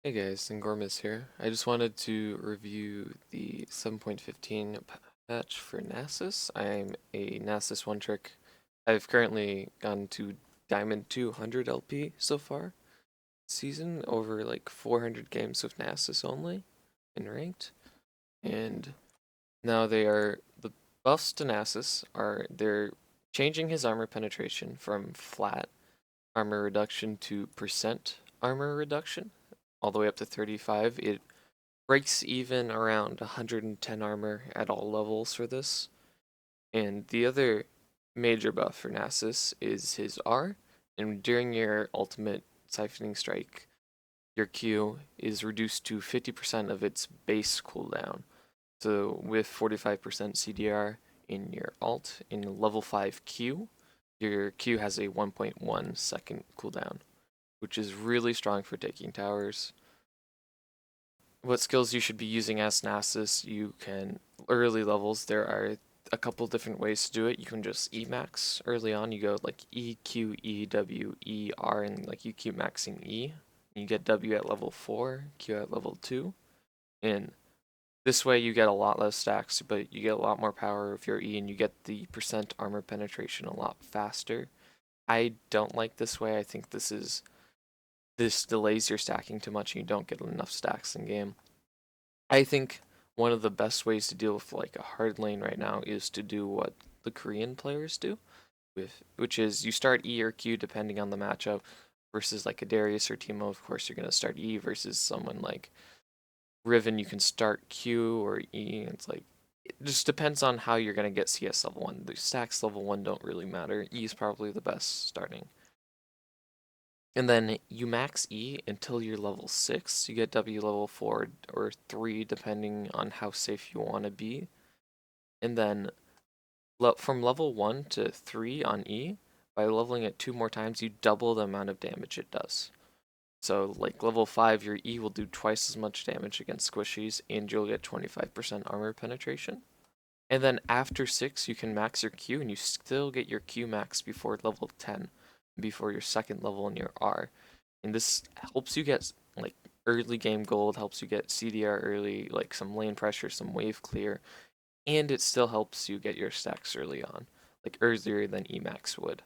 Hey guys, Angormus here. I just wanted to review the 7.15 patch for Nasus. I'm a Nasus one trick. I've currently gone to Diamond 200 LP so far season, over like 400 games with Nasus only in ranked. And now the buffs to Nasus are they're changing his armor penetration from flat armor reduction to percent armor reduction all the way up to 35. It breaks even around 110 armor at all levels for this. And the other major buff for Nasus is his R. And during your ultimate siphoning strike, your Q is reduced to 50% of its base cooldown. So with 45% CDR in your ult, in level 5 Q, your Q has a 1.1 second cooldown, which is really strong for taking towers. What skills you should be using as Nasus, you can, early levels, there are a couple different ways to do it. You can just E-max early on. You go like E, Q, E, W, E, R, and like you keep maxing E. You get W at level 4, Q at level 2. And this way you get a lot less stacks, but you get a lot more power with your E, and you get the percent armor penetration a lot faster. I don't like this way. I think this delays your stacking too much and you don't get enough stacks in game. I think one of the best ways to deal with like a hard lane right now is to do what the Korean players do, which is you start E or Q depending on the matchup, versus like a Darius or Teemo. Of course, you're gonna start E versus someone like Riven. You can start Q or E. It's like it just depends on how you're gonna get CS level 1. The stacks level 1 don't really matter. E is probably the best starting. And then you max E until you're level 6. You get W level 4 or 3 depending on how safe you want to be. And then from level 1 to 3 on E, by leveling it 2 more times, you double the amount of damage it does. So like level 5, your E will do twice as much damage against squishies and you'll get 25% armor penetration. And then after 6, you can max your Q and you still get your Q max before level 10, before your second level in your R. And this helps you get like early game gold, helps you get CDR early, like some lane pressure, some wave clear, and it still helps you get your stacks early on, like earlier than Emax would.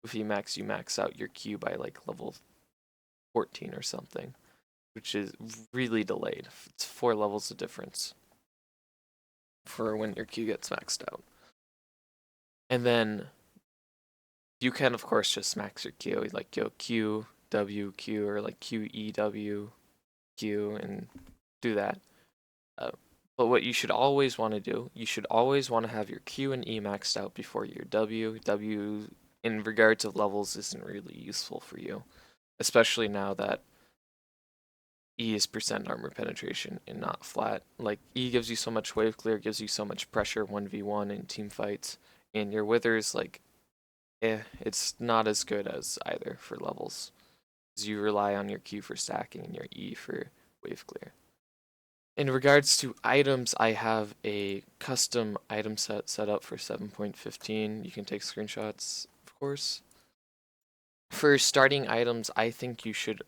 With Emax, you max out your Q by like level 14 or something, which is really delayed. It's 4 levels of difference for when your Q gets maxed out. And then you can, of course, just max your Q, like go Q, W, Q, or like Q, E, W, Q, and do that. Uh, but what you should always want to do, you should always want to have your Q and E maxed out before your W. W, in regards of levels, isn't really useful for you, especially now that E is percent armor penetration and not flat. Like, E gives you so much wave clear, gives you so much pressure 1v1 in team fights, and your Withers, like, it's not as good as either for levels. Because you rely on your Q for stacking and your E for wave clear. In regards to items, I have a custom item set up for 7.15. You can take screenshots, of course. For starting items, I think you should,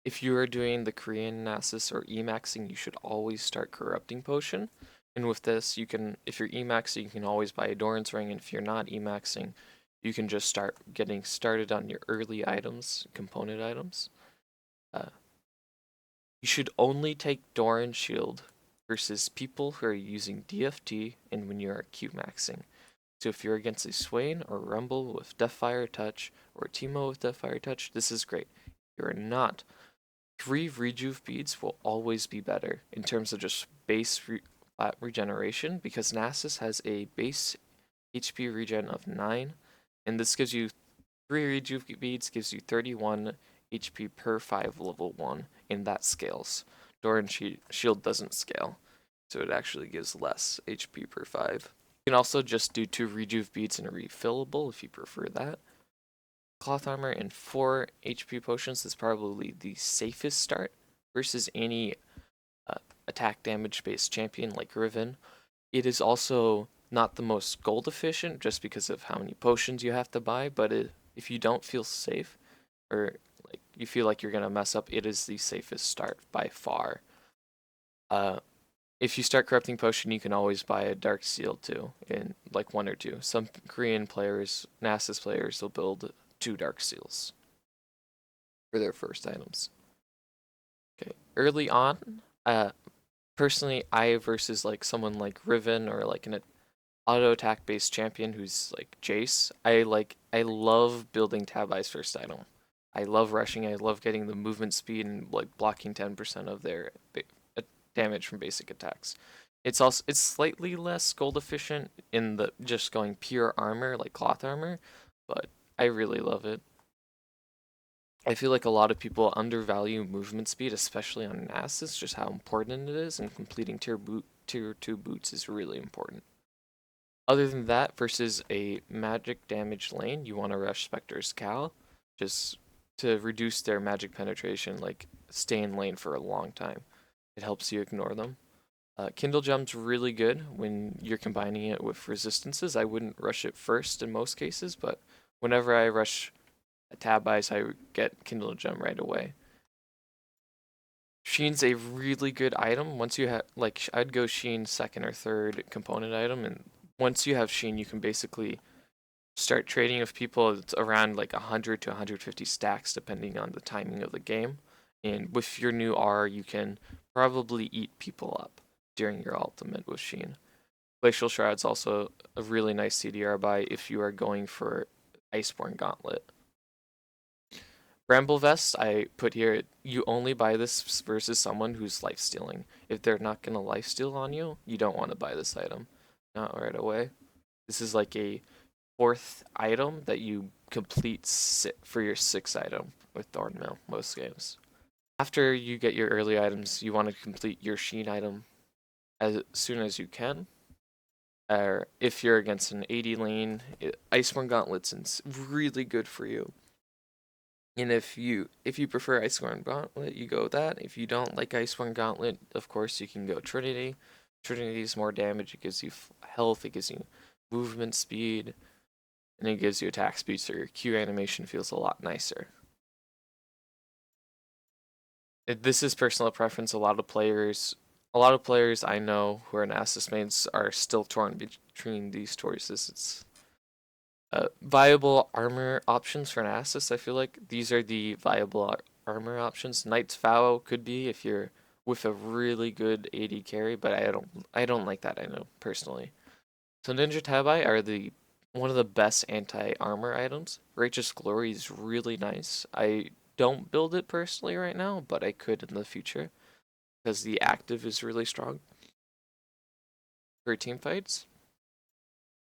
if you are doing the Korean Nasus or Emaxing, you should always start Corrupting Potion. And with this, you can, if you're Emaxing, you can always buy a Doran's Ring. And if you're not Emaxing, you can just start getting started on your early items, component items. Uh, you should only take Doran Shield versus people who are using DFT and when you are Q maxing. So if you're against a Swain or Rumble with Deathfire Touch or Teemo with Deathfire Touch, this is great. If you're not, 3 Rejuve beads will always be better in terms of just base flat regeneration, because Nasus has a base HP regen of 9, and this gives you 3 Rejuve beads, gives you 31 HP per 5 level 1, and that scales. Doran Shield doesn't scale, so it actually gives less HP per 5. You can also just do 2 Rejuve beads and a refillable if you prefer that. Cloth armor and 4 HP potions is probably the safest start versus any attack damage based champion like Riven. It is also not the most gold efficient just because of how many potions you have to buy, but if you don't feel safe or like you feel like you're gonna mess up, it is the safest start by far. Uh, if you start Corrupting Potion, you can always buy a Dark Seal too, in like 1 or 2. Some Korean players, Nasus players, will build 2 Dark Seals for their first items. Okay, early on, personally, I versus like someone like Riven or like an auto attack based champion who's like Jace, I love building Tab Eye's first item. I love rushing. I love getting the movement speed and like blocking 10% of their damage from basic attacks. It's slightly less gold efficient in the just going pure armor like cloth armor, but I really love it. I feel like a lot of people undervalue movement speed, especially on Nasus, just how important it is, and completing tier 2 boots is really important. Other than that, versus a magic damage lane, you want to rush Spectre's Cal, just to reduce their magic penetration, like stay in lane for a long time. It helps you ignore them. Kindle Gem's really good when you're combining it with resistances. I wouldn't rush it first in most cases, but whenever I rush a Tab Ice, I get Kindle Gem right away. Sheen's a really good item. Once you have, like, I'd go Sheen second or third component item, and once you have Sheen, you can basically start trading with people. It's around like 100 to 150 stacks, depending on the timing of the game. And with your new R, you can probably eat people up during your ultimate with Sheen. Glacial Shroud's also a really nice CDR buy if you are going for Iceborne Gauntlet. Bramble Vest, I put here, you only buy this versus someone who's life stealing. If they're not going to life steal on you, you don't want to buy this item. Not right away. This is like a 4th item that you complete for your 6th item with Thornmail most games. After you get your early items, you want to complete your Sheen item as soon as you can. Or if you're against an 80 lane, Iceborne Gauntlet's really good for you. And if you prefer Iceborne Gauntlet, you go with that. If you don't like Iceborne Gauntlet, of course you can go Trinity. Trinity is more damage. It gives you health. It gives you movement speed, and it gives you attack speed. So your Q animation feels a lot nicer. This is personal preference. A lot of players I know who are Nasus mains are still torn between these choices. It's viable armor options for Nasus. I feel like these are the viable armor options. Knight's Vow could be if you're with a really good AD carry, but I don't like that, I know personally. So Ninja Tabai are one of the best anti-armor items. Righteous Glory is really nice. I don't build it personally right now, but I could in the future because the active is really strong for team fights.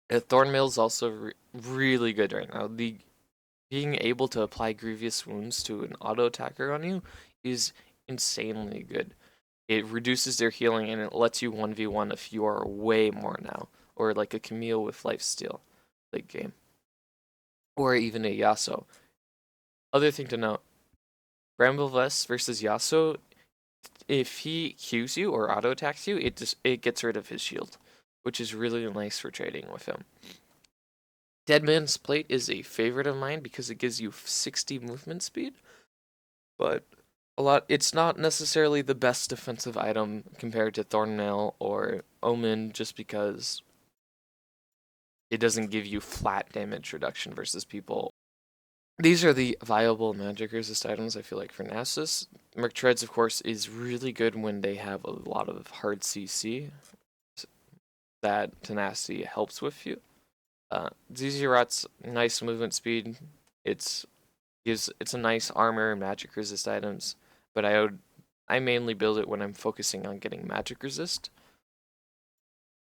Thornmail is also really good right now. Being able to apply grievous wounds to an auto attacker on you is insanely good. It reduces their healing and it lets you 1v1 if you are way more now, or like a Camille with lifesteal late game, or even a Yasuo. Other thing to note: Bramblevest versus Yasuo. If he Qs you or auto attacks you, it gets rid of his shield, which is really nice for trading with him. Dead Man's Plate is a favorite of mine because it gives you 60 movement speed, but it's not necessarily the best defensive item compared to Thornmail or Omen just because it doesn't give you flat damage reduction versus people. These are the viable magic resist items I feel like for Nasus. Merc Treads, of course, is really good when they have a lot of hard CC that tenacity helps with you. ZZ Rot's nice movement speed. It's a nice armor and magic resist items, but I mainly build it when I'm focusing on getting magic resist.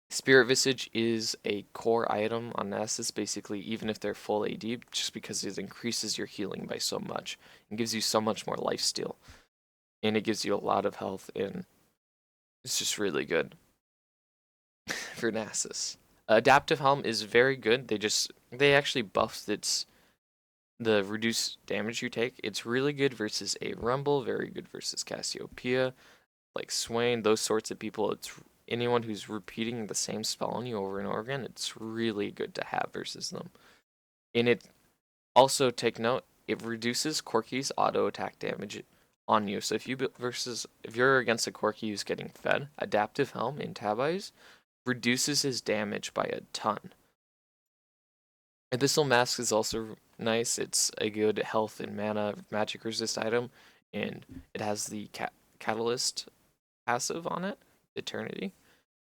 Spirit Visage is a core item on Nasus, basically, even if they're full AD, just because it increases your healing by so much and gives you so much more lifesteal. And it gives you a lot of health, and it's just really good for Nasus. Adaptive Helm is very good. They actually buffed the reduced damage you take. It's really good versus a Rumble, very good versus Cassiopeia, like Swain, those sorts of people. It's anyone who's repeating the same spell on you over and over again. It's really good to have versus them. And it also, take note, it reduces Corki's auto attack damage on you. So if you're against a Corki who's getting fed, Adaptive Helm in Tab Eyes reduces his damage by a ton. Abyssal Mask is also nice. It's a good health and mana magic resist item, and it has the Catalyst passive on it, Eternity.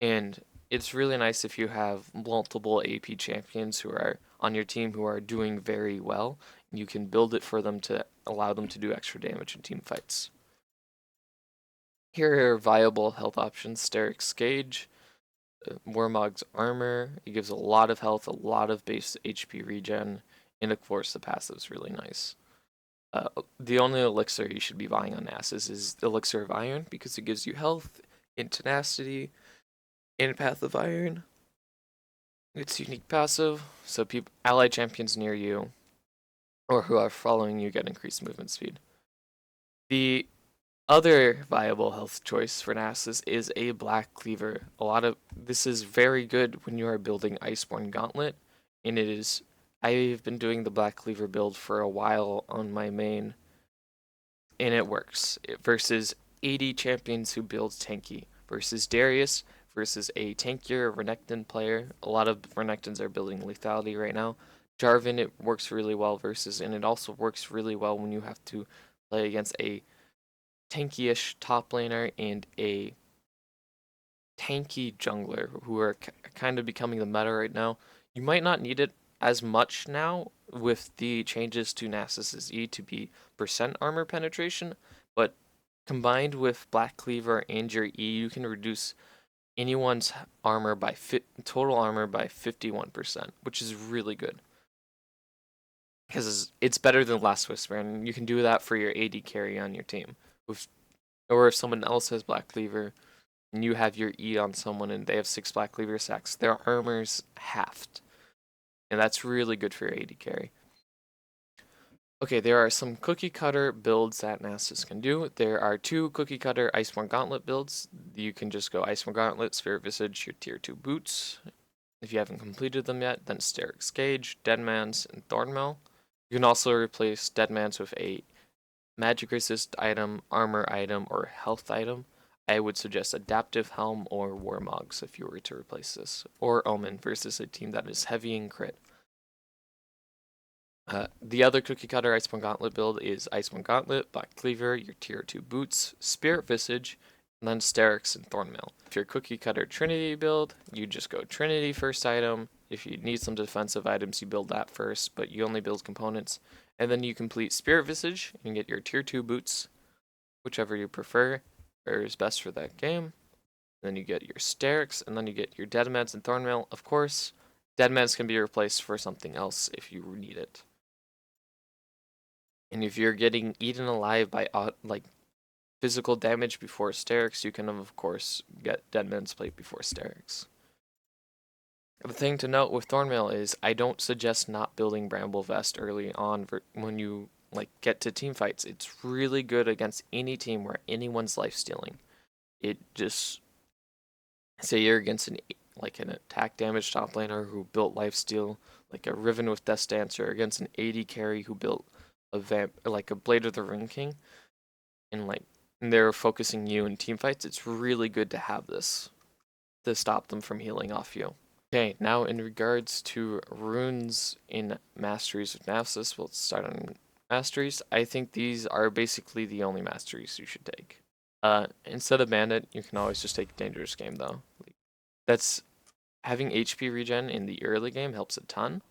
And it's really nice if you have multiple AP champions who are on your team who are doing very well. You can build it for them to allow them to do extra damage in team fights. Here are viable health options: Steric's Gauge, Warmog's Armor. It gives a lot of health, a lot of base HP regen, and of course the passive's really nice. The only elixir you should be buying on Nasus is Elixir of Iron because it gives you health and tenacity and Path of Iron. It's unique passive, so allied champions near you or who are following you get increased movement speed. The other viable health choice for Nasus is a Black Cleaver. This is very good when you are building Iceborne Gauntlet, and I've been doing the Black Cleaver build for a while on my main, and it works. Versus 80 champions who build tanky, versus Darius, versus a tankier Renekton player. A lot of Renektons are building lethality right now. Jarvan, it works really well versus, and it also works really well when you have to play against a tanky-ish top laner and a tanky jungler who are kind of becoming the meta right now. You might not need it as much now with the changes to Nasus's E to be percent armor penetration, but combined with Black Cleaver and your E, you can reduce anyone's armor by total armor by 51%, which is really good. Because it's better than Last Whisper, and you can do that for your AD carry on your team. Or if someone else has Black Cleaver, and you have your E on someone and they have 6 Black Cleaver stacks, their armor's halved. And that's really good for your AD carry. Okay, there are some cookie cutter builds that Nasus can do. There are 2 cookie cutter Iceborne Gauntlet builds. You can just go Iceborne Gauntlet, Spirit Visage, your tier 2 boots. If you haven't completed them yet, then Steric's Gauge, Deadman's, and Thornmail. You can also replace Deadman's with a magic resist item, armor item, or health item. I would suggest Adaptive Helm or Warmogs if you were to replace this, or Omen versus a team that is heavy in crit. The other cookie cutter Iceborne Gauntlet build is Iceborne Gauntlet, Black Cleaver, your tier 2 boots, Spirit Visage, and then Steric's and Thornmail. If you're cookie cutter Trinity build, you just go Trinity first item. If you need some defensive items, you build that first, but you only build components. And then you complete Spirit Visage and get your tier 2 boots, whichever you prefer, or is best for that game. Then you get your Steric's, and then you get your Deadmans and Thornmail. Of course, Deadmans can be replaced for something else if you need it. And if you're getting eaten alive by physical damage before Steric's, you can of course get Deadman's Plate before Steric's. The thing to note with Thornmail is I don't suggest not building Bramble Vest early on when you get to team fights. It's really good against any team where anyone's life stealing. It just say you're against an attack damage top laner who built lifesteal, like a Riven with Death Dance, or against an AD carry who built a Blade of the Ring King, and they're focusing you in team fights. It's really good to have this to stop them from healing off you. Okay, now in regards to runes in Masteries with Nasus, we'll start on Masteries. I think these are basically the only Masteries you should take. Instead of Bandit, you can always just take Dangerous Game though. That's having HP regen in the early game helps a ton.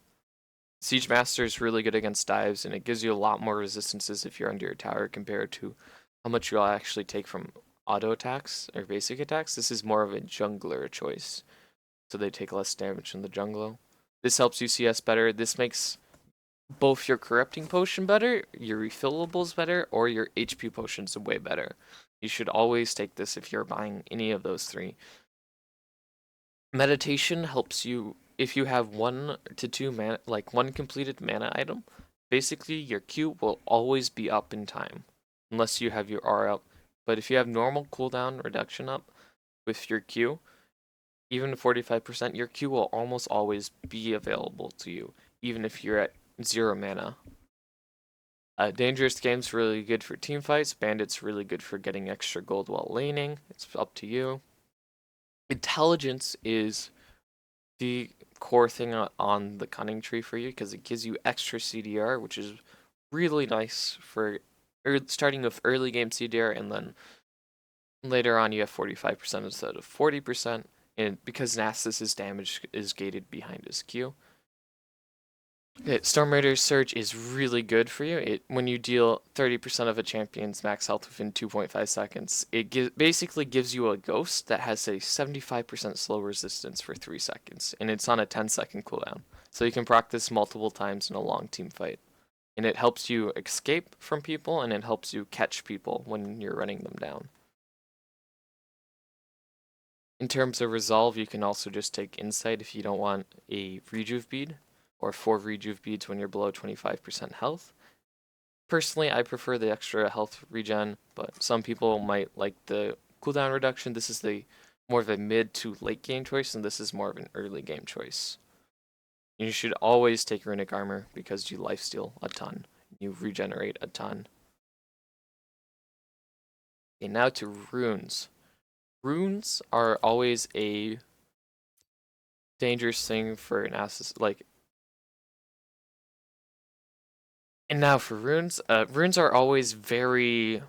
Siege Master is really good against dives, and it gives you a lot more resistances if you're under your tower compared to how much you'll actually take from auto attacks or basic attacks. This is more of a jungler choice, so they take less damage in the jungle. This helps you CS better. This makes both your Corrupting Potion better, your refillables better, or your HP potions way better. You should always take this if you're buying any of those 3. Meditation helps you if you have 1 to 2 mana, one completed mana item. Basically, your Q will always be up in time, unless you have your R up. But if you have normal cooldown reduction up with your Q, even 45%, your Q will almost always be available to you, even if you're at 0 mana. Dangerous Game's really good for team fights. Bandit's really good for getting extra gold while laning. It's up to you. Intelligence is the core thing on the cunning tree for you because it gives you extra CDR, which is really nice for starting with early game CDR, and then later on you have 45% instead of 40%. And because Nasus's damage is gated behind his Q. Storm Raider's Surge is really good for you. When you deal 30% of a champion's max health within 2.5 seconds, it basically gives you a ghost that has a 75% slow resistance for 3 seconds, and it's on a 10-second cooldown. So you can proc this multiple times in a long team fight. And it helps you escape from people, and it helps you catch people when you're running them down. In terms of resolve, you can also just take Insight if you don't want a Rejuve bead, or 4 Rejuve beads when you're below 25% health. Personally, I prefer the extra health regen, but some people might like the cooldown reduction. This is the more of a mid to late game choice, and this is more of an early game choice. You should always take runic armor because you lifesteal a ton. You regenerate a ton. Okay, now to runes. Runes are always a dangerous thing for an Nasus, and now for runes. Runes are always very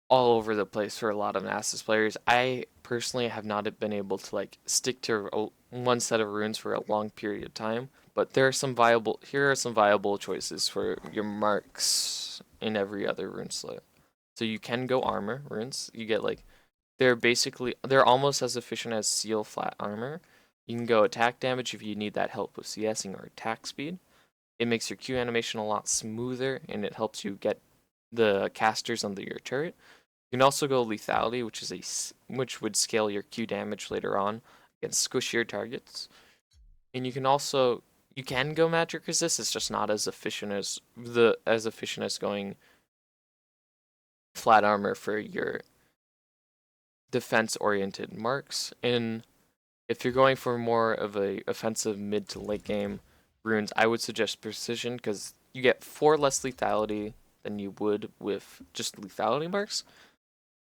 all over the place for a lot of Nasus players. I personally have not been able to stick to one set of runes for a long period of time, but here are some viable choices for your marks in every other rune slot. So you can go armor runes. You get they're almost as efficient as seal flat armor. You can go attack damage if you need that help with CSing or attack speed. It makes your Q animation a lot smoother, and it helps you get the casters under your turret. You can also go lethality, which would scale your Q damage later on against squishier targets. And you can go magic resist. It's just not as efficient as going flat armor for your defense oriented marks. And if you're going for more of a offensive mid to late game runes, I would suggest precision because you get 4 less lethality than you would with just lethality marks,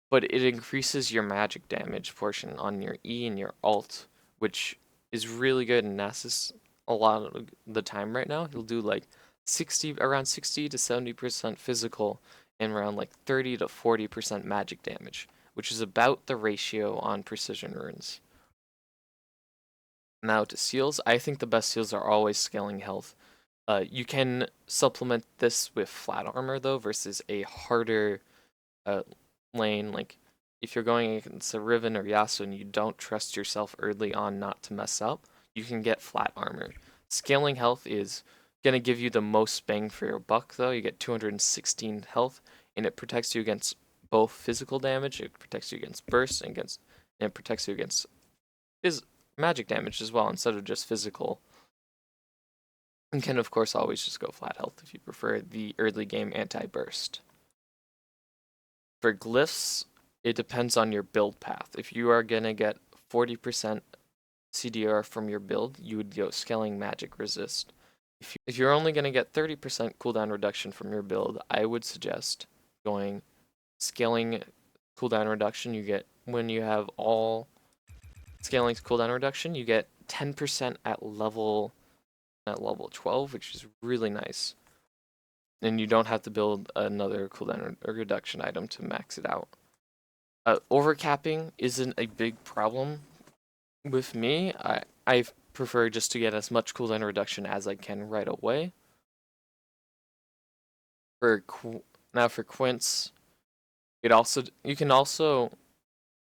but it increases your magic damage portion on your E and your alt, which is really good in Nasus a lot of the time right now. He'll do around 60 to 70% physical and around 30 to 40% magic damage, which is about the ratio on precision runes. Now to seals, I think the best seals are always scaling health. You can supplement this with flat armor though versus a harder lane. If you're going against a Riven or Yasuo and you don't trust yourself early on not to mess up, you can get flat armor. Scaling health is gonna give you the most bang for your buck though. You get 216 health, and it protects you against both physical damage, it protects you against burst, and it protects you against magic damage as well instead of just physical. And can of course always just go flat health if you prefer the early game anti-burst. For glyphs, it depends on your build path. If you are gonna get 40% CDR from your build, you would go scaling magic resist. If you're only gonna get 30% cooldown reduction from your build, I would suggest going scaling cooldown reduction. You get when you have all scaling cooldown reduction, you get 10% at level 12, which is really nice. And you don't have to build another cooldown reduction item to max it out. Overcapping isn't a big problem with me. I prefer just to get as much cooldown reduction as I can right away. Now for Quints, you can also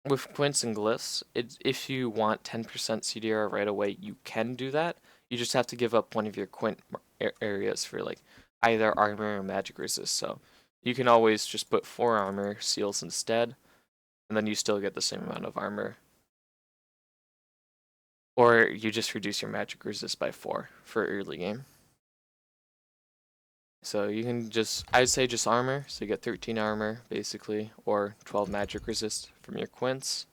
with Quints and Glyphs, if you want 10% CDR right away, you can do that. You just have to give up one of your Quint areas for either armor or magic resist. So you can always just put 4 armor seals instead, and then you still get the same amount of armor. Or you just reduce your magic resist by 4 for early game. So you can I'd say just armor, so you get 13 armor basically, or 12 magic resist from your Quints.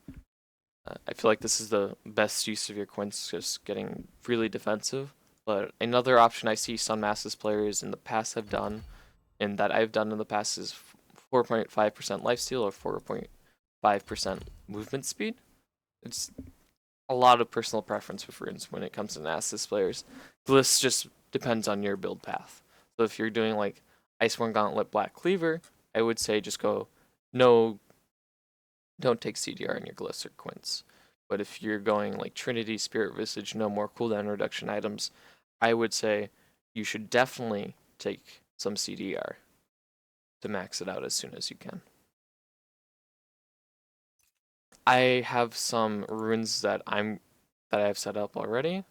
I feel like this is the best use of your Quints, just getting really defensive. But another option I see some Nasus players in the past have done and that I've done in the past is 4.5% lifesteal or 4.5% movement speed. It's a lot of personal preference with runes when it comes to Nasus players. The list just depends on your build path. So if you're doing like Iceborne Gauntlet Black Cleaver, I would say just go no, don't take CDR in your Glyphs or Quints. But if you're going like Trinity, Spirit Visage, no more cooldown reduction items, I would say you should definitely take some CDR to max it out as soon as you can. I have some runes that I have set up already.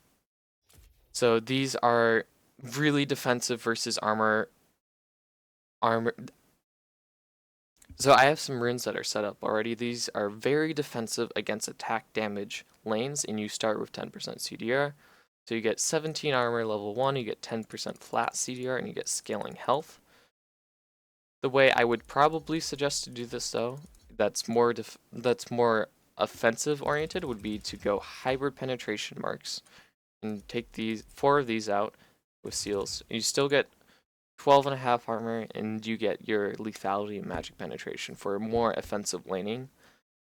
So these are really defensive versus armor. So I have some runes that are set up already. These are very defensive against attack damage lanes, and you start with 10% CDR. So you get 17 armor level 1, you get 10% flat CDR, and you get scaling health. The way I would probably suggest to do this though, that's more offensive oriented, would be to go hybrid penetration marks and take these 4 of these out with seals. You still get 12.5 armor, and you get your lethality and magic penetration for more offensive laning.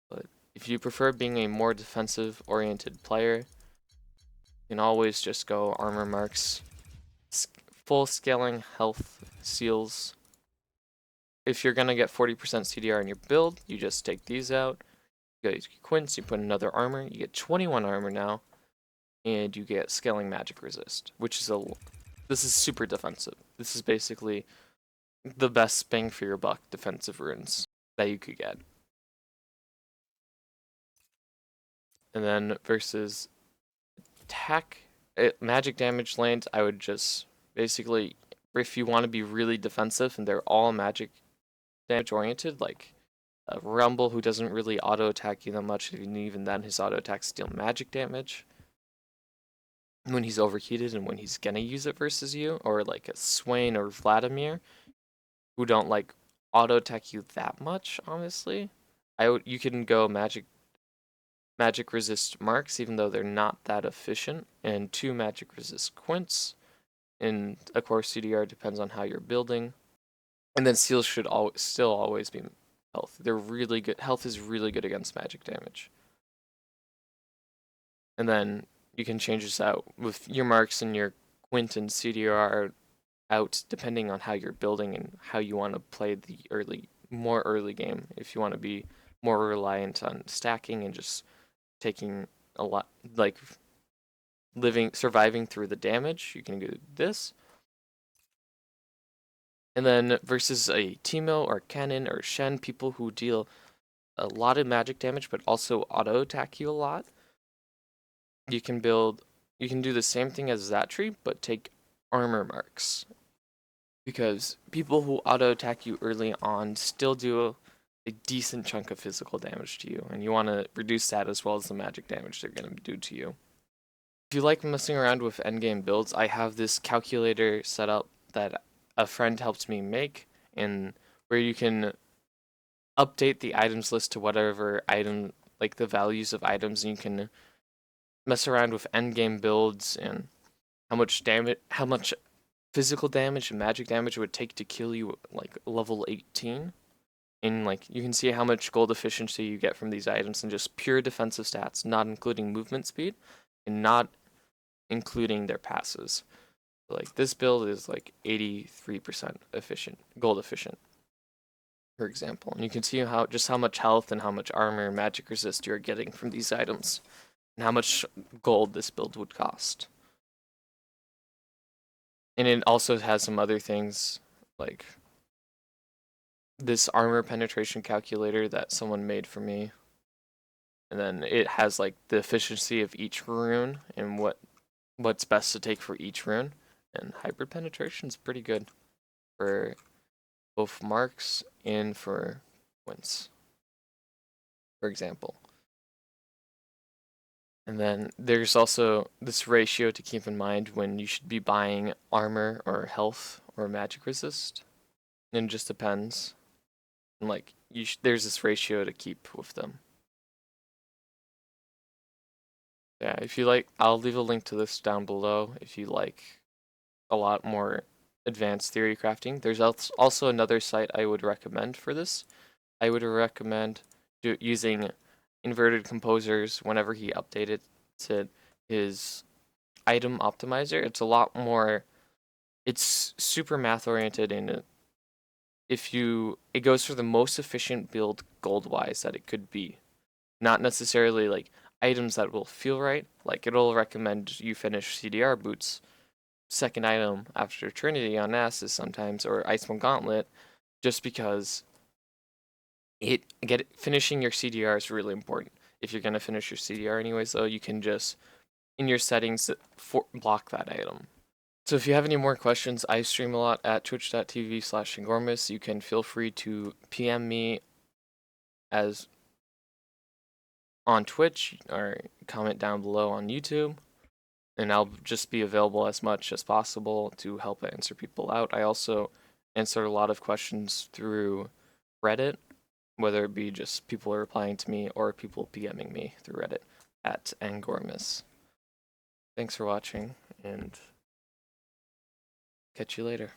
But if you prefer being a more defensive oriented player, you can always just go armor marks, full scaling health seals. If you're gonna get 40% CDR in your build, you just take these out. You go to Quints, you put another armor, you get 21 armor now, and you get scaling magic resist, which is this is super defensive. This is basically the best bang for your buck defensive runes that you could get. And then versus attack magic damage lanes, I would just basically, if you want to be really defensive and they're all magic damage oriented, like a Rumble who doesn't really auto attack you that much, and even then his auto attacks deal magic damage when he's overheated and when he's gonna use it versus you, or like a Swain or Vladimir who don't like auto attack you that much, honestly. You can go magic resist marks even though they're not that efficient, and 2 magic resist quints, and of course CDR depends on how you're building. And then seals should still always be health. They're really good. Health is really good against magic damage. And then you can change this out with your marks and your quint and CDR out depending on how you're building and how you want to play the more early game. If you want to be more reliant on stacking and just taking a lot, like surviving through the damage, you can do this. And then versus a Teemo or Cannon or Shen, people who deal a lot of magic damage but also auto attack you a lot, you can do the same thing as that tree but take armor marks. Because people who auto attack you early on still do a decent chunk of physical damage to you, and you want to reduce that as well as the magic damage they're going to do to you. If you like messing around with endgame builds, I have this calculator set up that a friend helped me make, and where you can update the items list to whatever item, like the values of items, and you can mess around with endgame builds and how much physical damage and magic damage it would take to kill you like level 18. And like you can see how much gold efficiency you get from these items and just pure defensive stats, not including movement speed and not including their passes. Like this build is like 83% efficient, gold efficient, for example. And you can see how much health and how much armor and magic resist you're getting from these items and how much gold this build would cost. And it also has some other things like this armor penetration calculator that someone made for me. And then it has like the efficiency of each rune and what's best to take for each rune. And hybrid penetration is pretty good for both marks and for wins, for example. And then there's also this ratio to keep in mind when you should be buying armor or health or magic resist. And it just depends. And like there's this ratio to keep with them. Yeah, if you like, I'll leave a link to this down below if you like a lot more advanced theory crafting. There's also another site I would recommend for this. I would recommend using inverted composers whenever he updated to his item optimizer. It's a lot more, it's super math oriented, and it goes for the most efficient build gold wise that it could be. Not necessarily like items that will feel right. Like it'll recommend you finish CDR boots second item after Trinity on Nasus sometimes, or Icewind Gauntlet, just because finishing your CDR is really important. If you're gonna finish your CDR anyways, though, you can just in your settings block that item. So if you have any more questions, I stream a lot at twitch.tv/Angormus. You can feel free to PM me as on Twitch or comment down below on YouTube, and I'll just be available as much as possible to help answer people out. I also answer a lot of questions through Reddit, whether it be just people replying to me or people PMing me through Reddit at Angormus. Thanks for watching, and catch you later.